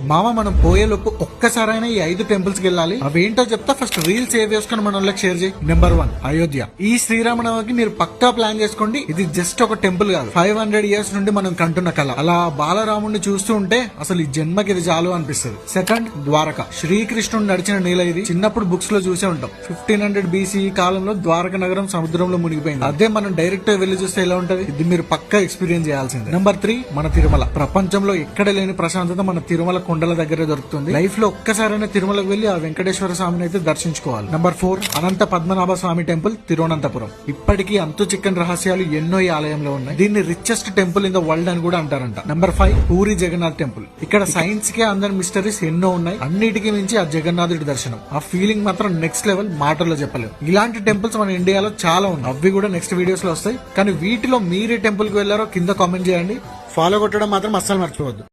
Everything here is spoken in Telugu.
మామ మనం పోయేలోపు ఒక్కసారైనా ఈ 5 టెంపుల్స్ కి వెళ్ళాలి. అవేంటో చెప్తా, ఫస్ట్ రీల్ సేవ్ చేసుకుని మన వాళ్ళకి షేర్ చేయి. నెంబర్ 1 అయోధ్య. ఈ శ్రీరామనవమికి మీరు పక్కా ప్లాన్ చేసుకోండి. ఇది జస్ట్ ఒక టెంపుల్ కాదు, 500 ఇయర్స్ నుండి మనం కంటున్న కళ. అలా బాలరాముడిని చూస్తూ ఉంటే అసలు ఈ జన్మకి ఇది చాలు అనిపిస్తుంది. సెకండ్ ద్వారక. శ్రీకృష్ణుడు నడిచిన నేల ఇది. చిన్నప్పుడు బుక్స్ లో చూసే ఉంటాం. 1500 BCE కాలంలో ద్వారక నగరం సముద్రంలో మునిగిపోయింది. అదే మనం డైరెక్ట్ వెళ్లి చూస్తే ఎలా ఉంటది, ఇది మీరు పక్కా ఎక్స్పీరియన్స్ చేయాల్సిందే. నెంబర్ 3 మన తిరుమల. ప్రపంచంలో ఎక్కడ లేని ప్రశాంతత మన తిరుమల కొండల దగ్గర దొరుకుతుంది. లైఫ్ లో ఒక్కసారైనా తిరుమలకు వెళ్లి ఆ వెంకటేశ్వర స్వామిని అయితే దర్శించుకోవాలి. Number 4 Anantha Padmanabha Swamy temple, Thiruvananthapuram. ఇప్పటికీ అంతు చిక్కని రహస్యాలు ఎన్నో ఈ ఆలయంలో ఉన్నాయి. దీన్ని richest temple in the world అని కూడా అంటారంట. Number 5 Puri Jagannath temple. ఇక్కడ సైన్స్ కే అందరి మిస్టరీస్ ఎన్నో ఉన్నాయి. అన్నిటికీ మించి ఆ జగన్నాథుడి దర్శనం, ఆ ఫీలింగ్ మాత్రం నెక్స్ట్ లెవెల్, మాటల్లో చెప్పలేము. ఇలాంటి టెంపుల్స్ మన ఇండియాలో చాలా ఉన్నాయి. అవి కూడా నెక్స్ట్ వీడియోస్ లో వస్తాయి. కానీ వీటిలో మీరే టెంపుల్ కి వెళ్లారో కింద కామెంట్ చేయండి. ఫాలో కొట్టడం మాత్రం అస్సలు మర్చిపోవద్దు.